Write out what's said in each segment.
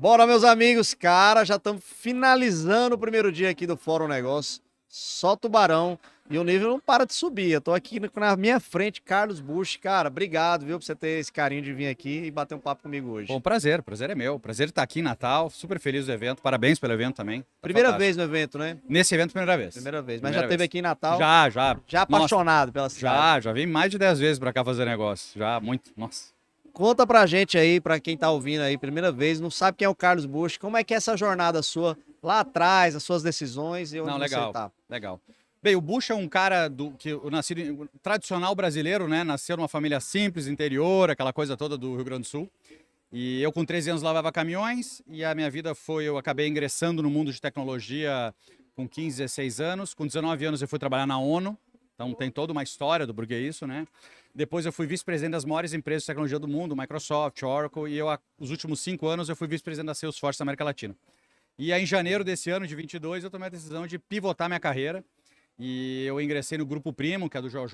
Bora, meus amigos, cara, já estamos finalizando o primeiro dia aqui do Fórum Negócio. Só tubarão e o nível não para de subir. Eu tô aqui na minha frente, Carlos Busch. Cara, obrigado, viu, por você ter esse carinho de vir aqui e bater um papo comigo Bom, hoje. prazer é meu. Prazer estar aqui em Natal, super feliz do evento. Parabéns pelo evento também. Tá Primeira vez fantástico. no evento, né? Nesse evento, primeira vez. Primeira vez, mas já Primeira esteve vez. aqui em Natal, Já. já Nossa, apaixonado pela cidade. já vim mais de 10 vezes pra cá fazer negócio. Já, muito. Nossa. Conta pra gente aí, pra quem tá ouvindo aí, primeira vez, não sabe quem é o Carlos Busch, como é que é essa jornada sua lá atrás, as suas decisões e onde Não, você legal, tá? legal. Bem, o Bush é um cara que eu nasci tradicional brasileiro, né? Nasceu numa família simples, interior, aquela coisa toda do Rio Grande do Sul. E eu com 13 anos lavava caminhões e a minha vida foi, eu acabei ingressando no mundo de tecnologia com 15, 16 anos. Com 19 anos eu fui trabalhar na ONU, então tem toda uma história do porquê isso, né? Depois eu fui vice-presidente das maiores empresas de tecnologia do mundo, Microsoft, Oracle, e os últimos 5 anos eu fui vice-presidente da Salesforce da América Latina. E aí, em janeiro desse ano, de 22, eu tomei a decisão de pivotar minha carreira. E eu ingressei no Grupo Primo, que é do JJ,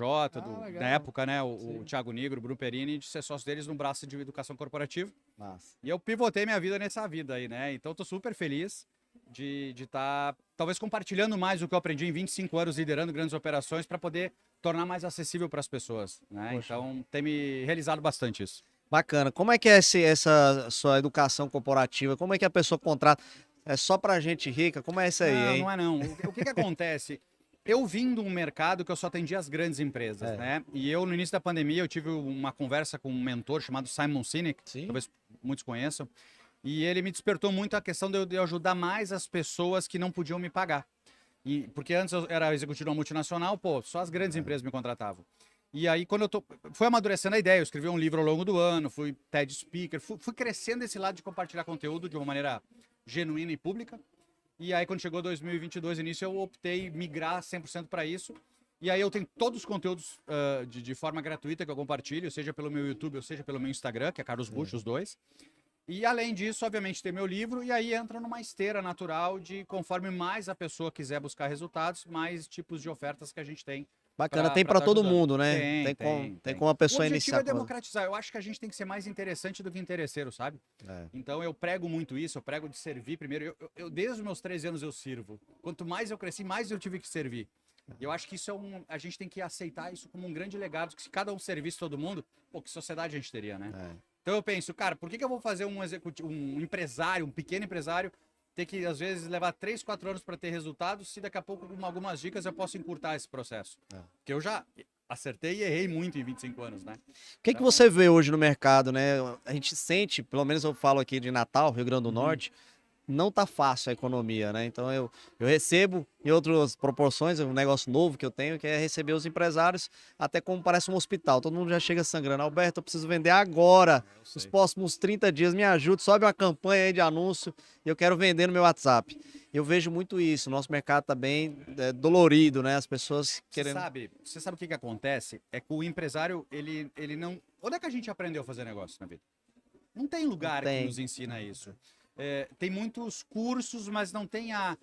na época, né, o Thiago Nigro, o Bruno Perini, de ser sócio deles no braço de educação corporativa. Massa. E eu pivotei minha vida nessa vida aí, né? Então, eu tô super feliz de estar, talvez, compartilhando mais o que eu aprendi em 25 anos liderando grandes operações para poder tornar mais acessível para as pessoas, né? Poxa. Então, tem me realizado bastante isso. Bacana. Como é que é essa sua educação corporativa? Como é que a pessoa contrata? É só pra gente rica? Como é isso aí, Não, hein? não é não. O que acontece? Eu vim de um mercado que eu só atendia as grandes empresas, É. né? E eu, no início da pandemia, eu tive uma conversa com um mentor chamado Simon Sinek, Sim. talvez muitos conheçam, e ele me despertou muito a questão de eu ajudar mais as pessoas que não podiam me pagar. Porque antes eu era executivo de uma multinacional, pô, só as grandes empresas me contratavam. E aí, foi amadurecendo a ideia, eu escrevi um livro ao longo do ano, fui TED Speaker, fui crescendo esse lado de compartilhar conteúdo de uma maneira genuína e pública. E aí, quando chegou 2022, início, eu optei migrar 100% para isso. E aí eu tenho todos os conteúdos de forma gratuita que eu compartilho, seja pelo meu YouTube ou seja pelo meu Instagram, que é Carlos Busch, os dois. E além disso, obviamente, tem meu livro, e aí entra numa esteira natural de conforme mais a pessoa quiser buscar resultados, mais tipos de ofertas que a gente tem Bacana. para Tem pra estar todo ajudando. mundo, né? Tem. Tem como a O pessoa objetivo iniciar é com... democratizar. Eu acho que a gente tem que ser mais interessante do que interesseiro, sabe? É. Então eu prego muito isso, eu prego de servir primeiro. Desde os meus 13 anos eu sirvo. Quanto mais eu cresci, mais eu tive que servir. E eu acho que isso a gente tem que aceitar isso como um grande legado, que se cada um servisse todo mundo, pô, que sociedade a gente teria, né? É. Então eu penso, cara, por que eu vou fazer um empresário, um pequeno empresário, ter que às vezes levar 3, 4 anos para ter resultados, se daqui a pouco com algumas dicas eu posso encurtar esse processo? É. Porque eu já acertei e errei muito em 25 anos, né? O que que você vê hoje no mercado, né? A gente sente, pelo menos eu falo aqui de Natal, Rio Grande do Norte, não tá fácil a economia, né? Então eu recebo em outras proporções, um negócio novo que eu tenho, que é receber os empresários, até como parece um hospital. Todo mundo já chega sangrando. Alberto, eu preciso vender agora. Eu Nos sei. próximos 30 dias, me ajude, sobe uma campanha aí de anúncio e eu quero vender no meu WhatsApp. Eu vejo muito isso. O nosso mercado tá bem dolorido, né? As pessoas querendo. Você sabe o que acontece? É que o empresário, ele não... Onde é que a gente aprendeu a fazer negócio na vida? Não tem lugar que Tem. nos ensina isso. Tem muitos cursos, mas não tem a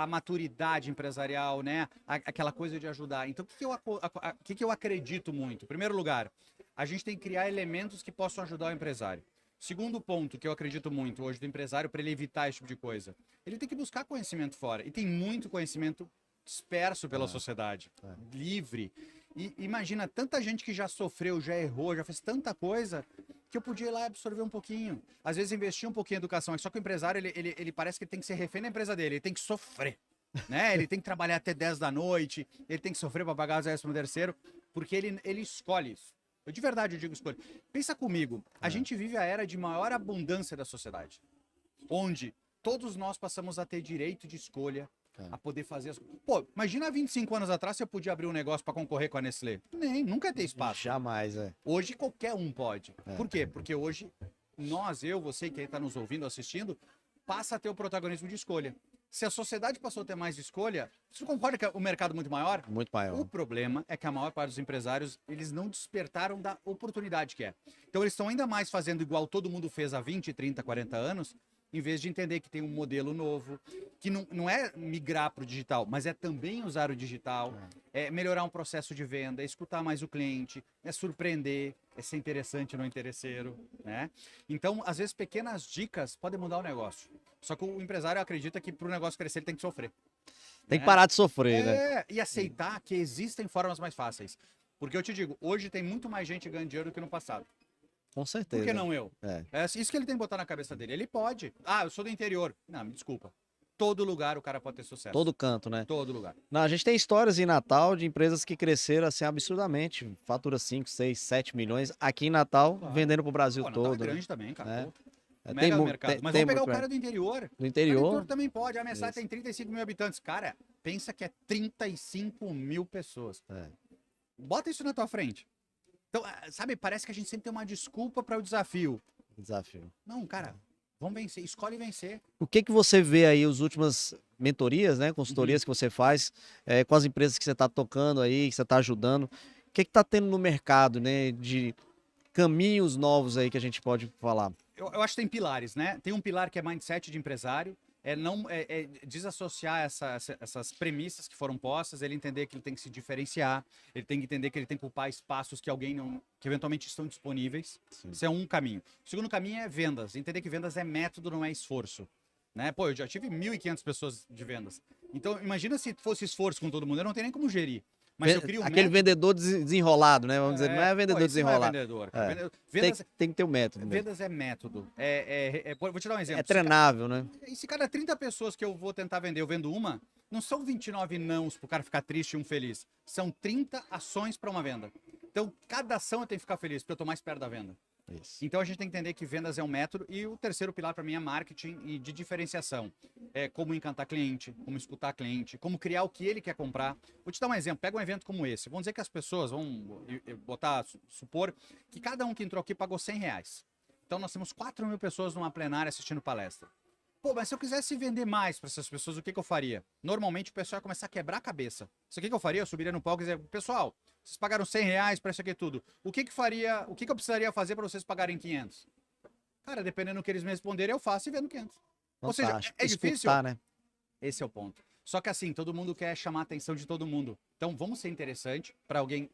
maturidade empresarial, né? Aquela coisa de ajudar. Então, o que eu acredito muito? Em primeiro lugar, a gente tem que criar elementos que possam ajudar o empresário. Segundo ponto que eu acredito muito hoje do empresário, para ele evitar esse tipo de coisa, ele tem que buscar conhecimento fora. E tem muito conhecimento disperso pela sociedade, livre. E imagina, tanta gente que já sofreu, já errou, já fez tanta coisa, que eu podia ir lá e absorver um pouquinho. Às vezes investir um pouquinho em educação. Só que o empresário, ele parece que ele tem que ser refém da empresa dele, ele tem que sofrer. Né? Ele tem que trabalhar até 10 da noite, ele tem que sofrer para pagar as 13º, porque ele escolhe isso. Eu de verdade eu digo escolhe. Pensa comigo, a gente vive a era de maior abundância da sociedade, onde todos nós passamos a ter direito de escolha, a poder fazer as coisas. Pô, imagina 25 anos atrás se eu podia abrir um negócio para concorrer com a Nestlé. Nem, nunca ia ter espaço. Jamais, é. Hoje qualquer um pode. Por quê? Porque hoje você que está nos ouvindo, assistindo, passa a ter o protagonismo de escolha. Se a sociedade passou a ter mais escolha, você concorda que o mercado é muito maior? Muito maior. O problema é que a maior parte dos empresários, eles não despertaram da oportunidade que é. Então eles estão ainda mais fazendo igual todo mundo fez há 20, 30, 40 anos, em vez de entender que tem um modelo novo, que não é migrar para o digital, mas é também usar o digital, é melhorar um processo de venda, é escutar mais o cliente, é surpreender, é ser interessante, não interesseiro, né? Então, às vezes, pequenas dicas podem mudar o negócio. Só que o empresário acredita que para o negócio crescer ele tem que sofrer. Tem que parar de sofrer, né? E aceitar que existem formas mais fáceis. Porque eu te digo, hoje tem muito mais gente ganhando dinheiro do que no passado. Com certeza. Por que não eu? É. É isso que ele tem que botar na cabeça dele. Ele pode. Ah, eu sou do interior. Não, me desculpa. Todo lugar o cara pode ter sucesso. Todo canto, né? Todo lugar. Não, a gente tem histórias em Natal de empresas que cresceram assim absurdamente. Fatura 5, 6, 7 milhões aqui em Natal, Claro. vendendo pro Brasil Pô, Natal todo. é né? grande também, cara. É. Pô, É, mega mu- mercado. tem- Mas tem vamos pegar o muito, cara do interior. Do O cara do interior. interior também pode. A mensagem Isso. tem 35 mil habitantes. Cara, pensa que é 35 mil pessoas. É. Bota isso na tua frente. Então, sabe, parece que a gente sempre tem uma desculpa para o desafio. Desafio. Não, cara, vamos vencer. Escolhe vencer. O que que você vê aí, as últimas mentorias, né, consultorias que você faz, com as empresas que você está tocando aí, que você está ajudando, o que que tá tendo no mercado, né, de caminhos novos aí que a gente pode falar? Eu acho que tem pilares, né? Tem um pilar que é mindset de empresário, é desassociar essas premissas que foram postas, ele entender que ele tem que se diferenciar, ele tem que entender que ele tem que ocupar espaços que que eventualmente estão disponíveis. Sim. Isso é um caminho. O segundo caminho é vendas, entender que vendas é método, não é esforço. Né? Pô, eu já tive 1.500 pessoas de vendas. Então, imagina se fosse esforço com todo mundo, eu não tenho nem como gerir. Mas eu crio um Aquele método. vendedor desenrolado, né? Vamos dizer, não é vendedor Pô, isso desenrolado. Não é vendedor, cara. É. Vendas, Tem que ter um método mesmo. vendas é método. Vou te dar um exemplo. É treinável, né? E se cada 30 pessoas que eu vou tentar vender, eu vendo uma, não são 29 nãos pro cara ficar triste e um feliz. São 30 ações para uma venda. Então, cada ação eu tenho que ficar feliz, porque eu tô mais perto da venda. Isso. Então, a gente tem que entender que vendas é um método. E o terceiro pilar para mim é marketing e de diferenciação. É como encantar cliente, como escutar cliente, como criar o que ele quer comprar. Vou te dar um exemplo. Pega um evento como esse. Vamos dizer que as pessoas vão supor que cada um que entrou aqui pagou R$100. Então, nós temos 4.000 pessoas numa plenária assistindo palestra. Pô, mas se eu quisesse vender mais para essas pessoas, o que eu faria? Normalmente o pessoal ia começar a quebrar a cabeça. Isso aqui que eu faria? Eu subiria no palco e dizer, pessoal, vocês pagaram R$100 para isso aqui tudo. O que eu precisaria fazer para vocês pagarem 500? Cara, dependendo do que eles me responderem, eu faço e vendo 500. Ou seja, Fantástico. é difícil? Escutar, né? Esse é o ponto. Só que assim, todo mundo quer chamar a atenção de todo mundo. Então, vamos ser interessante para alguém,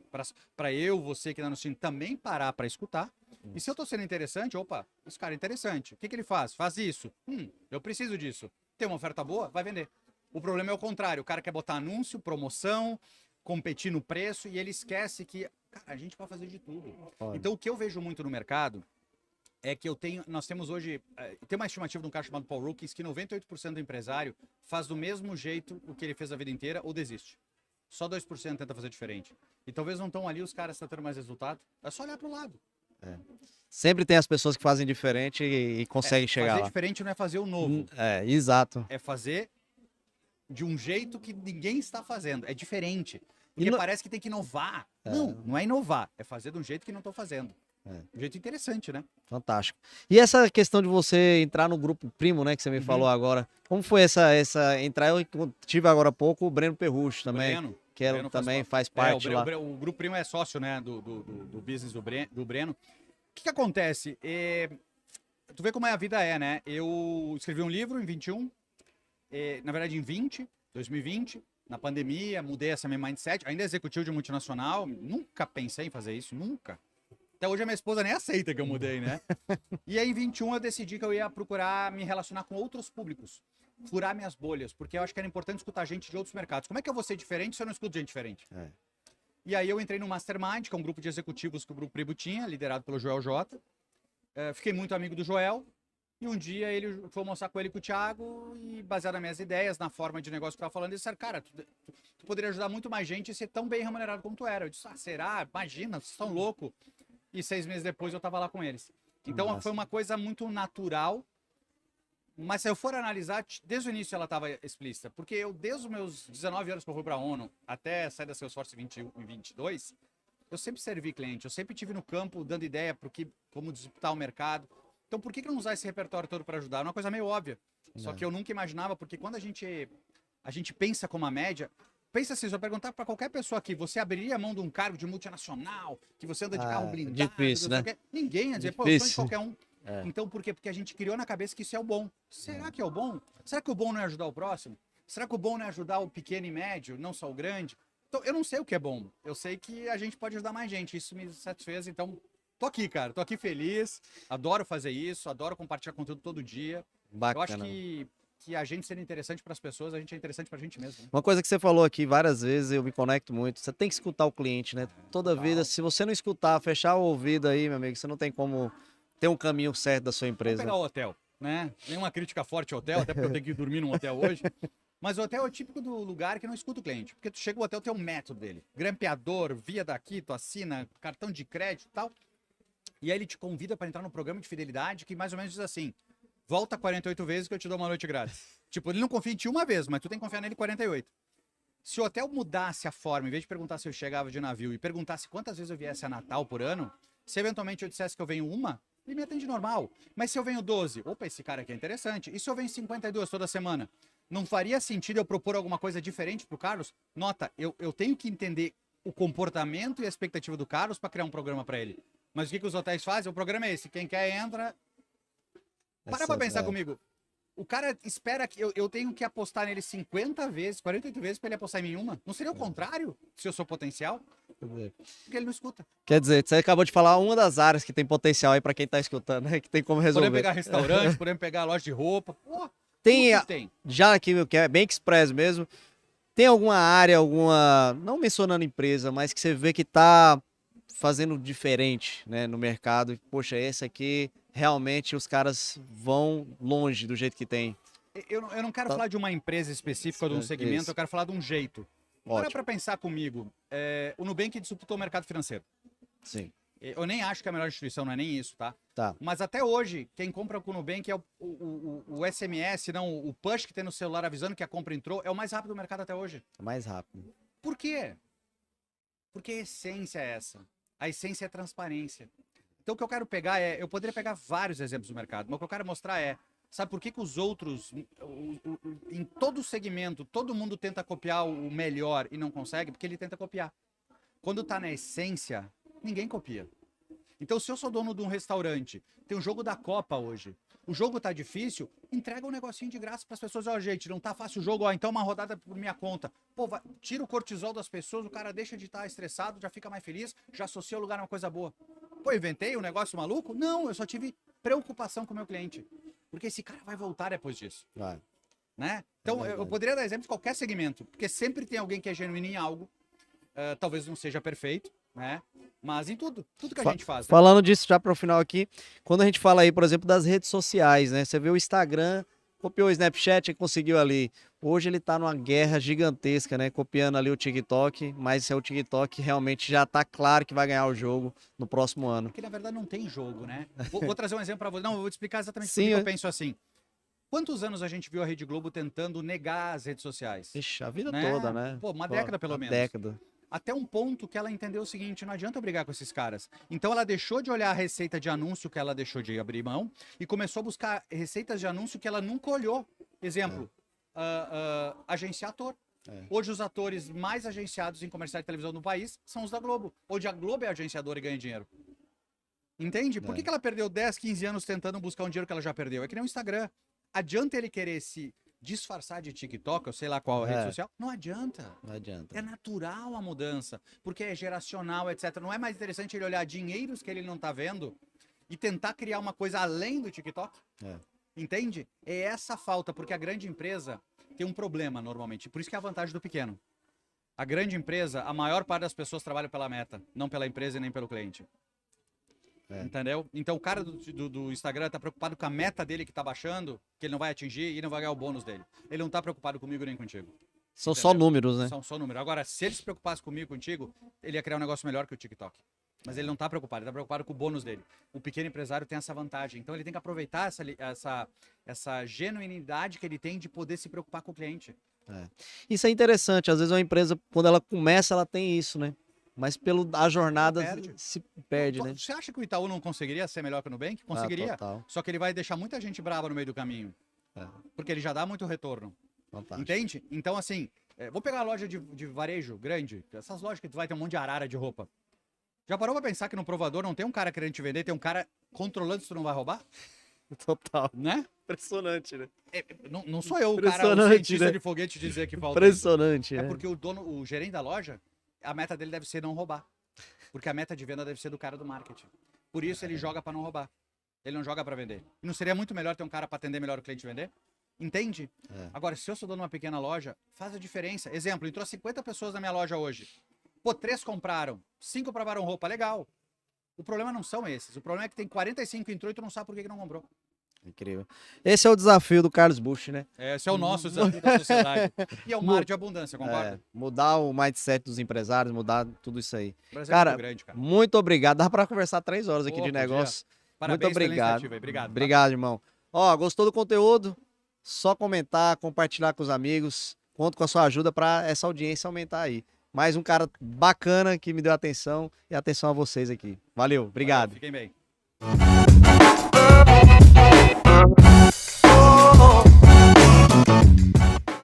para eu, você que está no time, também parar para escutar. E se eu tô sendo interessante, opa, esse cara é interessante. O que ele faz? Faz isso. Eu preciso disso. Tem uma oferta boa? Vai vender. O problema é o contrário. O cara quer botar anúncio, promoção, competir no preço e ele esquece que, cara, a gente pode fazer de tudo. Pode. Então, o que eu vejo muito no mercado é que nós temos hoje, tem uma estimativa de um cara chamado Paul Rookies que 98% do empresário faz do mesmo jeito o que ele fez a vida inteira ou desiste. Só 2% tenta fazer diferente. E talvez não estão ali os caras tendo mais resultado. É só olhar para o lado. Sempre tem as pessoas que fazem diferente e conseguem chegar Fazer lá. diferente não é fazer o novo. Exato. É fazer de um jeito que ninguém está fazendo. É diferente. E Porque no- parece que tem que inovar. Não é inovar. É fazer de um jeito que não estão fazendo. Um jeito interessante, né? Fantástico. E essa questão de você entrar no grupo Primo, né, que você me falou agora, como foi essa entrar? Eu tive agora há pouco o Breno Perrucho também, Breno, que ela Breno também faz parte lá. O Grupo Primo é sócio, né, do business do Breno. O que acontece? Tu vê como a vida é, né? Eu escrevi um livro em 21, na verdade em 2020, na pandemia, mudei essa minha mindset, ainda executivo de multinacional, nunca pensei em fazer isso, nunca. Até hoje a minha esposa nem aceita que eu mudei, né? E aí em 21 eu decidi que eu ia procurar me relacionar com outros públicos, furar minhas bolhas, porque eu acho que era importante escutar gente de outros mercados. Como é que eu vou ser diferente se eu não escuto gente diferente? E aí eu entrei no Mastermind, que é um grupo de executivos que o Grupo Primo tinha, liderado pelo Joel J. Fiquei muito amigo do Joel. E um dia ele foi almoçar com ele e com o Thiago e baseado nas minhas ideias, na forma de negócio que eu estava falando, ele disse, cara, tu poderia ajudar muito mais gente e ser tão bem remunerado como tu era. Eu disse, será? Imagina, vocês estão loucos. E 6 meses depois eu estava lá com eles. Então Nossa. foi uma coisa muito natural, mas se eu for analisar, desde o início ela estava explícita. Porque eu, desde os meus 19 anos que eu fui para a ONU, até sair da Salesforce em 22, eu sempre servi cliente, eu sempre estive no campo dando ideia para como disputar o mercado. Então por que não usar esse repertório todo para ajudar? É uma coisa meio óbvia. Só que eu nunca imaginava, porque quando a gente pensa como a média, pensa assim, se eu perguntar para qualquer pessoa aqui, você abriria a mão de um cargo de multinacional, que você anda de carro blindado? difícil, não sei né? o quê? Ninguém ia dizer, pô, eu sou de Difícil. qualquer um. É. Então, por quê? Porque a gente criou na cabeça que isso é o bom. Será que é o bom? Será que o bom não é ajudar o próximo? Será que o bom não é ajudar o pequeno e médio, não só o grande? Então, eu não sei o que é bom. Eu sei que a gente pode ajudar mais gente. Isso me satisfez. Então, tô aqui, cara. Tô aqui feliz. Adoro fazer isso. Adoro compartilhar conteúdo todo dia. Eu acho Bacana. que a gente sendo interessante para as pessoas, a gente é interessante pra gente mesmo. Né? Uma coisa que você falou aqui várias vezes, eu me conecto muito. Você tem que escutar o cliente, né? Toda Total. vida, se você não escutar, fechar o ouvido aí, meu amigo, você não tem como ter um caminho certo da sua Vamos empresa. pegar o hotel, né? Nenhuma crítica forte ao hotel, até porque eu tenho que dormir num hotel hoje. Mas o hotel é o típico do lugar que não escuta o cliente. Porque tu chega no hotel, tem um método dele. Grampeador, via daqui, tu assina, cartão de crédito e tal. E aí ele te convida para entrar no programa de fidelidade que mais ou menos diz assim: volta 48 vezes que eu te dou uma noite grátis. Tipo, ele não confia em ti uma vez, mas tu tem que confiar nele 48. Se o hotel mudasse a forma, em vez de perguntar se eu chegava de navio e perguntasse quantas vezes eu viesse a Natal por ano, se eventualmente eu dissesse que eu venho uma, ele me atende normal. Mas se eu venho 12, opa, esse cara aqui é interessante. E se eu venho 52 toda semana? Não faria sentido eu propor alguma coisa diferente pro Carlos? Nota, eu tenho que entender o comportamento e a expectativa do Carlos para criar um programa para ele. Mas o que os hotéis fazem? O programa é esse. Quem quer entra. Para pra pensar comigo. O cara espera que eu tenho que apostar nele 50 vezes, 48 vezes para ele apostar em mim uma? Não seria o contrário, se eu sou potencial? Porque ele não escuta. Quer dizer, você acabou de falar uma das áreas que tem potencial aí pra quem tá escutando, né? Que tem como resolver. Podemos pegar restaurante, podemos pegar loja de roupa. Pô, Tem, tudo tem. já aqui, que é bem express mesmo, tem alguma área, não mencionando empresa, mas que você vê que tá fazendo diferente, né, no mercado. Poxa, esse aqui, realmente os caras vão longe do jeito que tem. Eu não quero Tá. falar de uma empresa específica ou de um segmento, Isso. eu quero falar de um jeito. Para Ótimo. pra pensar comigo. O Nubank disputou o mercado financeiro. Sim. Eu nem acho que é a melhor instituição, não é nem isso, tá? Tá. Mas até hoje, quem compra com o Nubank é o SMS, não, o push que tem no celular avisando que a compra entrou, é o mais rápido do mercado até hoje. É mais rápido. Por quê? Porque a essência é essa. A essência é transparência. Então o que eu quero pegar eu poderia pegar vários exemplos do mercado, mas o que eu quero mostrar sabe por que os outros, em todo segmento, todo mundo tenta copiar o melhor e não consegue? Porque ele tenta copiar. Quando tá na essência, ninguém copia. Então, se eu sou dono de um restaurante, tem um jogo da Copa hoje, o jogo tá difícil, entrega um negocinho de graça para as pessoas. Ó, gente, não tá fácil o jogo, ó, então uma rodada por minha conta. Pô, tira o cortisol das pessoas, o cara deixa de estar estressado, já fica mais feliz, já associa o lugar a uma coisa boa. Pô, inventei um negócio maluco? Não, eu só tive preocupação com o meu cliente. Porque esse cara vai voltar depois disso. Vai. Né? Então, eu poderia dar exemplo de qualquer segmento, porque sempre tem alguém que é genuíno em algo, talvez não seja perfeito, né? Mas em tudo que a gente faz. Né? Falando disso já para o final aqui, quando a gente fala aí, por exemplo, das redes sociais, né? Você vê o Instagram, copiou o Snapchat e conseguiu ali. Hoje ele tá numa guerra gigantesca, né? Copiando ali o TikTok, mas o TikTok realmente já tá claro que vai ganhar o jogo no próximo ano. Porque na verdade não tem jogo, né? Vou trazer um exemplo para você. Não, eu vou te explicar exatamente por Sim, que eu penso assim. Quantos anos a gente viu a Rede Globo tentando negar as redes sociais? Ixi, a vida Né? toda, né? Pô, uma década pelo uma menos. década. Até um ponto que ela entendeu o seguinte: não adianta brigar com esses caras. Então ela deixou de olhar a receita de anúncio que ela deixou de abrir mão e começou a buscar receitas de anúncio que ela nunca olhou. Exemplo, agenciar ator. Hoje os atores mais agenciados em comerciais de televisão no país são os da Globo. Hoje a Globo é agenciadora e ganha dinheiro. Entende? Por que ela perdeu 10, 15 anos tentando buscar um dinheiro que ela já perdeu? É que nem o Instagram. Adianta ele querer se disfarçar de TikTok, ou sei lá qual rede social? Não adianta. Não adianta. É natural a mudança, porque é geracional, etc. Não é mais interessante ele olhar dinheiros que ele não tá vendo e tentar criar uma coisa além do TikTok? Entende? É essa falta, porque a grande empresa tem um problema normalmente. Por isso que é a vantagem do pequeno. A grande empresa, a maior parte das pessoas trabalha pela meta, não pela empresa e nem pelo cliente. Entendeu? Então o cara do Instagram tá preocupado com a meta dele que tá baixando, que ele não vai atingir e não vai ganhar o bônus dele. Ele não tá preocupado comigo nem contigo. São Entendeu? só números, né? São só números. Agora, se ele se preocupasse comigo, contigo, ele ia criar um negócio melhor que o TikTok. Mas ele não tá preocupado, ele tá preocupado com o bônus dele. O pequeno empresário tem essa vantagem. Então ele tem que aproveitar essa genuinidade que ele tem de poder se preocupar com o cliente. Isso é interessante. Às vezes uma empresa, quando ela começa, ela tem isso, né? Mas a jornada se perde, né? Você acha que o Itaú não conseguiria ser melhor que o Nubank? Conseguiria. Total. Só que ele vai deixar muita gente brava no meio do caminho. Porque ele já dá muito retorno. Fantástico. Entende? Então, assim, vou pegar a loja de varejo grande, essas lojas que tu vai ter um monte de arara de roupa. Já parou pra pensar que no provador não tem um cara querendo te vender, tem um cara controlando se tu não vai roubar? Total. Né? Impressionante, né? Não sou eu o cara, o Impressionante, cientista né? de foguete dizer que falta. Impressionante, É né? porque o gerente da loja, a meta dele deve ser não roubar. Porque a meta de venda deve ser do cara do marketing. Por isso ele joga pra não roubar. Ele não joga pra vender. E não seria muito melhor ter um cara pra atender melhor o cliente e vender? Entende? É. Agora, se eu sou dono de uma pequena loja, faz a diferença. Exemplo, entrou 50 pessoas na minha loja hoje. Pô, 3 compraram, 5 provaram roupa, legal. O problema não são esses. O problema é que tem 45 que entrou e tu não sabe por que não comprou. Incrível. Esse é o desafio do Carlos Bush, né? Esse é o nosso desafio da sociedade. E é o mar de abundância, concorda? Mudar o mindset dos empresários, mudar tudo isso aí. O Brasil é Cara, muito grande, cara. muito obrigado. Dá pra conversar 3 horas aqui Pô, de podia. negócio. Parabéns Muito pela obrigado. iniciativa aí. Obrigado. Tá? Obrigado, irmão. Ó, gostou do conteúdo? Só comentar, compartilhar com os amigos. Conto com a sua ajuda para essa audiência aumentar aí. Mais um cara bacana que me deu atenção e atenção a vocês aqui. Valeu, obrigado. Valeu, fiquem bem.